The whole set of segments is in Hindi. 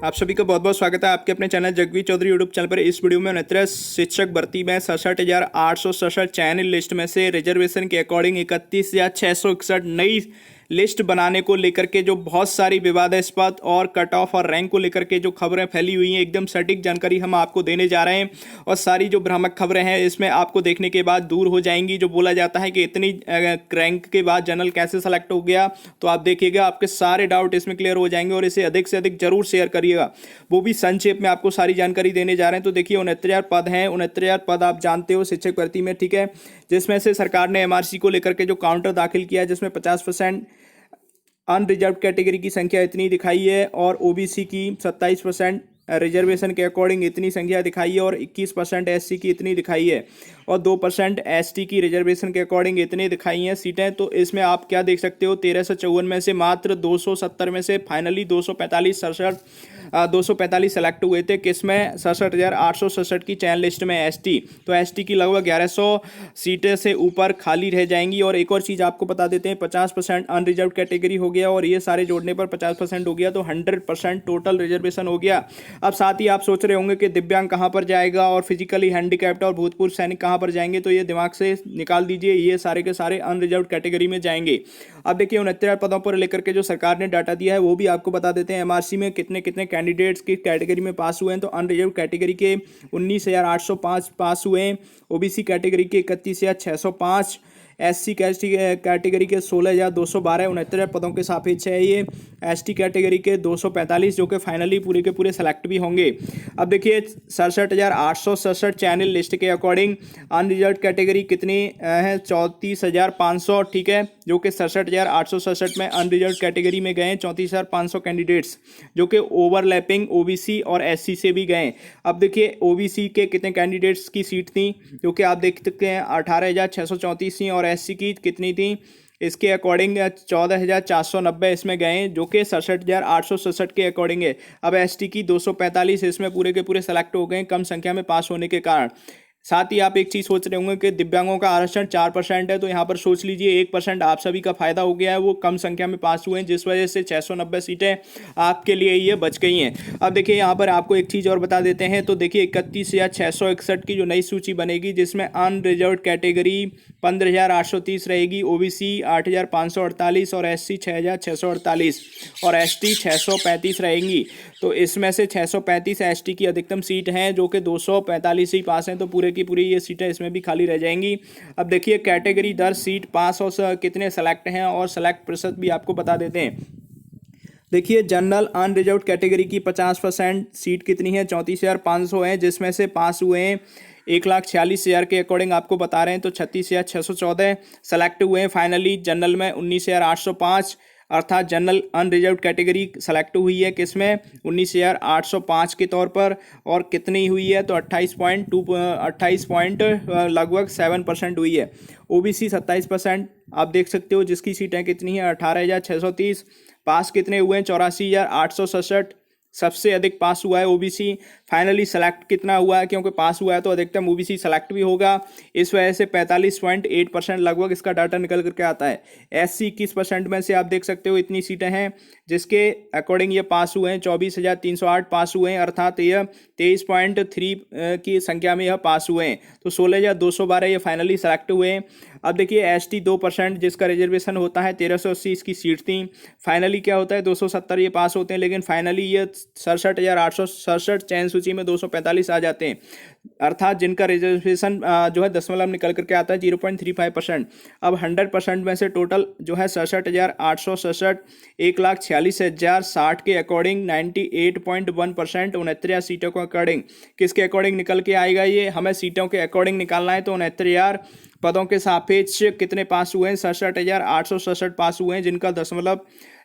आप सभी का बहुत बहुत स्वागत है आपके अपने channel Jagveer Chaudhary YouTube channel पर। इस वीडियो में 69 शिक्षक भर्ती में 67,867 चयनित लिस्ट में से रिजर्वेशन के अकॉर्डिंग 31,661 नई लिस्ट बनाने को लेकर के जो बहुत सारी विवादास्पद और कट ऑफ और रैंक को लेकर के जो खबरें फैली हुई हैं, एकदम सटीक जानकारी हम आपको देने जा रहे हैं। और सारी जो भ्रामक खबरें हैं इसमें आपको देखने के बाद दूर हो जाएंगी। जो बोला जाता है कि इतनी रैंक के बाद जनरल कैसे सेलेक्ट हो गया, तो आप देखिएगा आपके सारे डाउट इसमें क्लियर हो जाएंगे। और इसे अधिक से अधिक जरूर शेयर करिएगा, वो भी संक्षेप में आपको सारी जानकारी देने जा रहे हैं। तो देखिए 69,000 पद हैं, 69,000 पद आप जानते हो शिक्षक भर्ती में, ठीक है। जिसमें से सरकार ने एमआरसी को लेकर के जो काउंटर दाखिल किया है, जिसमें 50% अनरिजर्व कैटेगरी की संख्या इतनी दिखाई है और ओबीसी की 27% रिजर्वेशन के अकॉर्डिंग इतनी संख्या दिखाई है और 21% एससी की इतनी दिखाई है और 2% एसटी की रिजर्वेशन के अकॉर्डिंग इतनी दिखाई हैं सीटें। तो इसमें आप क्या देख सकते हो, 1354 में से मात्र 270 में से फाइनली 245 सेलेक्ट हुए थे। किसमें? 67,867 की चयन लिस्ट में एसटी। तो एसटी की लगभग 1100 सीटें से ऊपर खाली रह जाएंगी। और एक और चीज़ आपको बता देते हैं, 50% अनरिजर्व कैटेगरी हो गया और ये सारे जोड़ने पर 50% हो गया, तो 100% टोटल रिजर्वेशन हो गया। अब साथ ही आप सोच रहे होंगे कि दिव्यांग कहाँ पर जाएगा और फिजिकली हैंडीकैप्ड और भूतपूर्व सैनिक कहाँ पर जाएंगे, तो ये दिमाग से निकाल दीजिए, ये सारे के सारे अनरिजर्व कैटेगरी में जाएंगे। अब देखिए 69 पदों पर लेकर के जो सरकार ने डाटा दिया है वो भी आपको बता देते हैं। एमआरसी में कितने कितने कैंडिडेट्स की कैटेगरी में पास हुए हैं, तो अनरिजर्व कैटेगरी के 19,805 पास हुए हैं, ओबीसी कैटेगरी के 31,605, एससी कैटेगरी के 16,212, 69 पदों के सापेक्ष है ये। एसटी कैटेगरी के 245 जो कि फाइनली पूरे के पूरे सेलेक्ट भी होंगे। अब देखिए 67,867 चैनल लिस्ट के अकॉर्डिंग अनरिजर्व कैटेगरी कितनी है, 34,500, ठीक है, जो कि 67,867 में अनरिजर्व कैटेगरी में गए 34,500 कैंडिडेट्स, जो कि ओवरलैपिंग ओबीसी और एससी से भी गए। अब देखिए ओबीसी के कितने कैंडिडेट्स की सीट थी, जो कि आप देख सकते हैं 18,634 थी और एससी की कितनी थी, इसके अकॉर्डिंग 14,490 इसमें गए, जो कि 67,867 के अकॉर्डिंग है। अब एसटी की 245 इसमें पूरे के पूरे सेलेक्ट हो गए कम संख्या में पास होने के कारण। साथ ही आप एक चीज़ सोच रहे होंगे कि दिव्यांगों का आरक्षण 4% है, तो यहाँ पर सोच लीजिए 1% आप सभी का फायदा हो गया है, वो कम संख्या में पास हुए हैं, जिस वजह से 690 सीटें आपके लिए ये बच गई हैं। अब देखिए यहाँ पर आपको एक चीज़ और बता देते हैं, तो देखिए 31,661 की जो नई सूची बनेगी, जिसमें अनरिजर्व कैटेगरी 15,830 रहेगी, ओबीसी 8,548 और एससी 6,648 और एसटी 635 रहेंगी। तो इसमें से 635 एसटी की अधिकतम सीट हैं, जो कि 245 ही पास हैं, तो पूरे की पूरी ये सीटें इसमें भी खाली रह जाएंगी। अब देखिए कैटेगरी दर सीट पास और कितने सेलेक्ट हैं और सेलेक्ट प्रतिशत भी आपको बता देते हैं। देखिए जनरल अनरिजर्व कैटेगरी की 50% सीट कितनी है, 34,500 है, जिसमें से पास हुए हैं 1,46,000 के अकॉर्डिंग आपको बता रहे हैं, तो 36,614 सेलेक्ट हुए हैं फाइनली। जनरल में 19,805, अर्थात जनरल अनरिजर्व कैटेगरी सेलेक्ट हुई है किसमें, 19,805 के तौर पर, और कितनी हुई है, तो 28 पॉइंट लगभग 7% हुई है। ओबीसी 27% आप देख सकते हो, जिसकी सीटें कितनी हैं 18,630, पास कितने हुए हैं 84,867, सबसे अधिक पास हुआ है ओबीसी। फाइनली सेलेक्ट कितना हुआ है, क्योंकि पास हुआ है तो अधिकतम ओबीसी सेलेक्ट भी होगा, इस वजह से 45.8% लगभग इसका डाटा निकल करके आता है। एससी 21% में से आप देख सकते हो इतनी सीटें हैं, जिसके अकॉर्डिंग ये पास हुए हैं 24,308 पास हुए हैं, अर्थात यह 23.3 की संख्या में यह पास हुए हैं, तो 16,212 ये फाइनली सेलेक्ट हुए हैं। अब देखिए एसटी 2% जिसका रिजर्वेशन होता है 1380 इसकी सीट थी, फाइनली क्या होता है 270 ये पास होते हैं, लेकिन फाइनली ये 67,867 चयन सूची में 245 आ जाते हैं, अर्थात जिनका रिजर्वेशन जो है दशमलव निकल करके आता है 0.35%। अब 100% में से टोटल जो है 67,867 1,46,060 के अकॉर्डिंग 98.1% 69 सीटों के अकॉर्डिंग किसके अकॉर्डिंग निकल के आएगा, ये हमें सीटों के अकॉर्डिंग निकालना है। तो 69,000 पदों के सापेक्ष कितने पास हुए हैं, 67,867 पास हुए हैं, जिनका दशमलव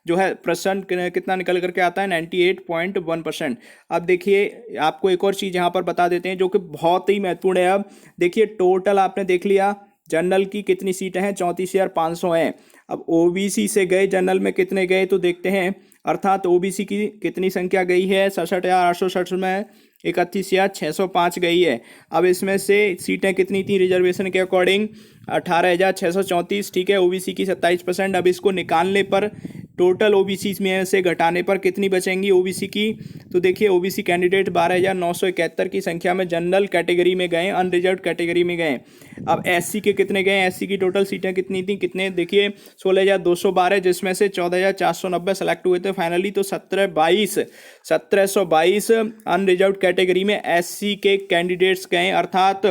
जो है परसेंट कितना निकल करके आता है 98.1%। अब देखिए आपको एक और चीज़ यहाँ पर बता देते हैं जो कि बहुत ही महत्वपूर्ण है। अब देखिए टोटल आपने देख लिया जनरल की कितनी सीटें हैं, 34,500 हैं। अब ओबीसी से गए जनरल में कितने गए, तो देखते हैं, अर्थात ओबीसी की कितनी संख्या गई है 67,867 में 31,605 गई है। अब इसमें से सीटें कितनी थी रिजर्वेशन के अकॉर्डिंग 18,634, ठीक है, ओबीसी की 27%। अब इसको निकालने पर टोटल ओबीसी में से घटाने पर कितनी बचेंगी ओबीसी की? तो देखिए ओबीसी कैंडिडेट 12,971 की संख्या में जनरल कैटेगरी में गए, अनरिजर्व कैटेगरी में गए। अब एससी के कितने गए? एससी की टोटल सीटें कितनी थी? कितने देखिए 16,212, जिसमें से 14,490 सेलेक्ट हुए थे फाइनली। तो 1722 अनरिजर्व कैटेगरी में एससी के कैंडिडेट्स गए, अर्थात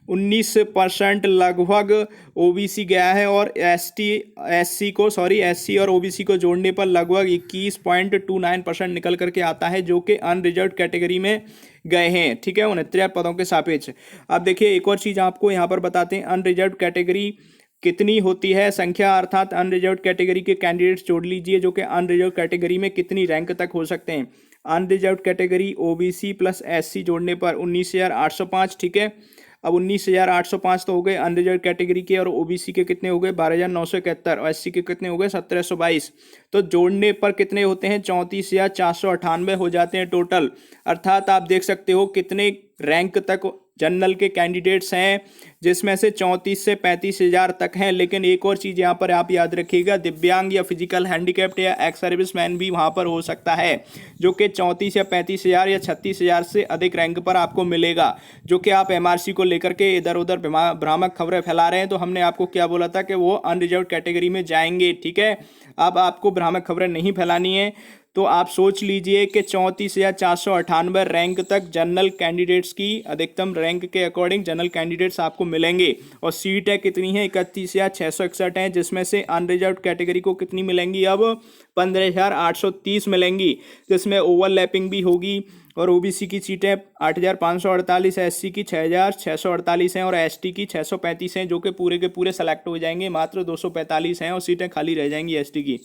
19% लगभग ओबीसी गया है। और एससी और ओबीसी को जोड़ने पर लगभग 21.29% निकल करके आता है, जो कि अनरिजर्व कैटेगरी में गए हैं। ठीक है, 69 पदों के सापेक्ष। अब देखिए एक और चीज़ आपको यहाँ पर बताते हैं, अनरिजर्व कैटेगरी कितनी होती है संख्या, अर्थात अनरिजर्व कैटेगरी के कैंडिडेट्स जोड़ लीजिए जो कि अनरिजर्व कैटेगरी में कितनी रैंक तक हो सकते हैं। Unreserve category OBC plus SC जोड़ने पर 19,805। ठीक है, अब 19,805 तो हो गए अनरिजर्व कैटेगरी के, और ओबीसी के कितने हो गए 12,971, और एससी के कितने हो गए 1,722। तो जोड़ने पर कितने होते हैं 34,498 हो जाते हैं टोटल। अर्थात आप देख सकते हो कितने रैंक तक जनरल के कैंडिडेट्स हैं, जिसमें से 34 से 35,000 तक हैं। लेकिन एक और चीज़ यहाँ पर आप याद रखिएगा, दिव्यांग या फिजिकल हैंडीकैप्ड या एक्स सर्विस मैन भी वहाँ पर हो सकता है, जो कि 34 या 35,000 या 36,000 से अधिक रैंक पर आपको मिलेगा। जो कि आप एमआरसी को लेकर के इधर उधर भ्रामक खबरें फैला रहे हैं, तो हमने आपको क्या बोला था कि वो अनरिजर्व कैटेगरी में जाएंगे। ठीक है, अब आपको भ्रामक खबरें नहीं फैलानी है, तो आप सोच लीजिए कि 34,498 रैंक तक जनरल कैंडिडेट्स की अधिकतम रैंक के अकॉर्डिंग जनरल कैंडिडेट्स आपको मिलेंगे। और सीटें कितनी हैं 31,661 हैं, जिसमें से अनरिजर्व कैटेगरी को कितनी मिलेंगी अब 15,830 मिलेंगी, जिसमें ओवरलैपिंग भी होगी। और ओबीसी की सीटें 8,548, एससी की 6,648 हैं, और एसटी की 635 हैं, जो कि पूरे के पूरे सेलेक्ट हो जाएंगे। मात्र 245 हैं और सीटें खाली रह जाएंगी एसटी की।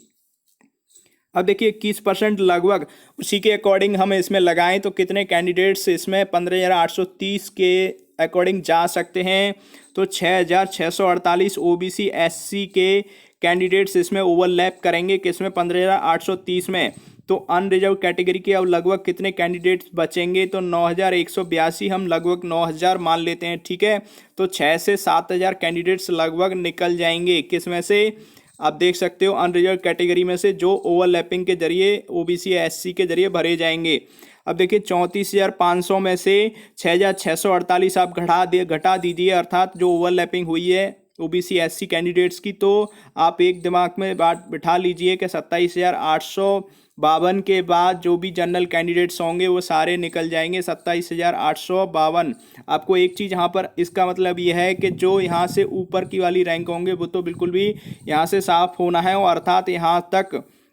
अब देखिए 21% लगभग उसी के अकॉर्डिंग हम इसमें लगाएं तो कितने कैंडिडेट्स इसमें 15,830 के अकॉर्डिंग जा सकते हैं। तो 6,648 ओबीसी एससी के कैंडिडेट्स इसमें ओवरलैप करेंगे, किसमें 15,830 में। तो अनरिजर्व कैटेगरी के अब लगभग कितने कैंडिडेट्स बचेंगे? तो 9,182, हम लगभग 9,000 मान लेते हैं। ठीक है, तो 6 से 7,000 कैंडिडेट्स लगभग निकल जाएंगे, किसमें से आप देख सकते हो अनरिजर्व कैटेगरी में से, जो ओवरलैपिंग के जरिए ओबीसी या एससी के जरिए भरे जाएंगे। अब देखिए 34,500 में से 6,648 आप घटा दीजिए, अर्थात जो ओवरलैपिंग हुई है ओबीसी एससी कैंडिडेट्स की, तो आप एक दिमाग में बात बिठा लीजिए कि 27,852 के बाद जो भी जनरल कैंडिडेट्स होंगे वो सारे निकल जाएंगे। 27,852। आपको एक चीज़ यहाँ पर इसका मतलब ये है कि जो यहाँ से ऊपर की वाली रैंक होंगे वो तो बिल्कुल भी यहाँ से साफ होना है, और अर्थात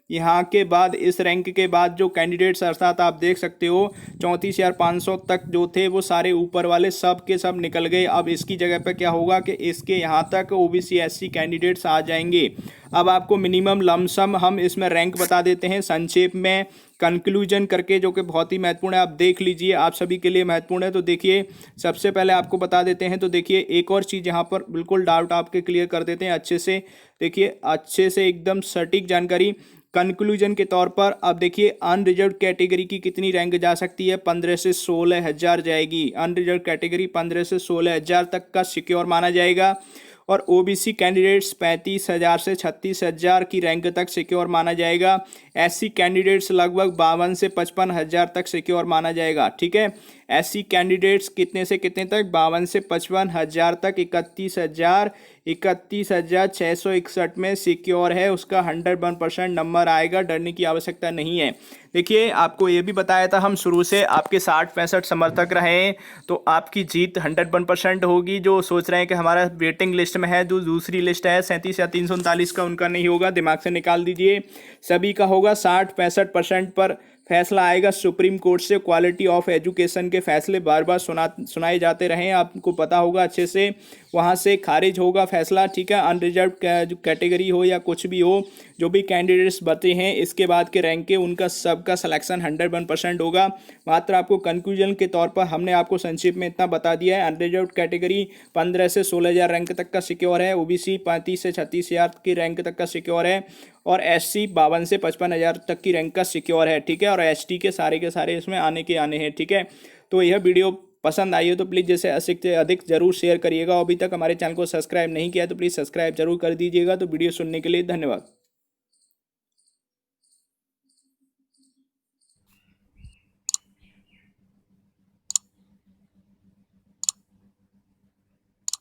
यहाँ के बाद इस रैंक के बाद जो कैंडिडेट्स अर्थात आप देख सकते हो 34,500 तक जो थे वो सारे ऊपर वाले सब के सब निकल गए। अब इसकी जगह पे क्या होगा कि इसके यहाँ तक ओबीसी एससी कैंडिडेट्स आ जाएंगे। अब आपको मिनिमम लमसम हम इसमें रैंक बता देते हैं संक्षेप में कंक्लूजन करके, जो कि बहुत ही महत्वपूर्ण है। आप देख लीजिए, आप सभी के लिए महत्वपूर्ण है। तो देखिए सबसे पहले आपको बता देते हैं, तो देखिए एक और चीज़ यहाँ पर बिल्कुल डाउट आपके क्लियर कर देते हैं अच्छे से। देखिए अच्छे से एकदम सटीक जानकारी कंक्लूजन के तौर पर। अब देखिए अनरिजर्व कैटेगरी की कितनी रैंक जा सकती है? 15 से 16,000 जाएगी। अनरिजर्व कैटेगरी 15 से 16,000 तक का सिक्योर माना जाएगा। और ओबीसी कैंडिडेट्स 35,000 से 36,000 की रैंक तक सिक्योर माना जाएगा। एससी कैंडिडेट्स लगभग 52 से 55,000 तक सिक्योर माना जाएगा। ठीक है, एससी कैंडिडेट्स कितने से कितने तक? 52 से 55,000 तक 31,661 में सिक्योर है, उसका 101% नंबर आएगा, डरने की आवश्यकता नहीं है। देखिए आपको ये भी बताया था हम शुरू से, आपके 60-65 समर्थक रहे तो आपकी जीत 101% होगी। जो सोच रहे हैं कि हमारा वेटिंग लिस्ट में है, जो दूसरी लिस्ट है 37 या 339 का, उनका नहीं होगा, दिमाग से निकाल दीजिए। सभी का होगा 60-65% पर फैसला आएगा सुप्रीम कोर्ट से। क्वालिटी ऑफ एजुकेशन के फैसले बार बार सुनाए जाते रहे, आपको पता होगा अच्छे से, वहाँ से खारिज होगा फैसला। ठीक है, अनरिजर्व कैटेगरी हो या कुछ भी हो, जो भी कैंडिडेट्स बचे हैं इसके बाद के रैंक के, उनका सबका सिलेक्शन 101% होगा। मात्र आपको कंक्लूजन के तौर पर हमने आपको संक्षेप में इतना बता दिया है। अनरिजर्व कैटेगरी 15 से 16,000 रैंक तक का सिक्योर है, ओबीसी 35 से 36,000 की रैंक तक का सिक्योर है, और एससी 52 से 55,000 तक की रैंक का सिक्योर है। ठीक है, और एसटी के सारे इसमें आने हैं। ठीक है, तो यह वीडियो पसंद आई हो तो प्लीज़ जैसे अधिक से अधिक जरूर शेयर करिएगा। अभी तक हमारे चैनल को सब्सक्राइब नहीं किया तो प्लीज़ सब्सक्राइब जरूर कर दीजिएगा। तो वीडियो सुनने के लिए धन्यवाद।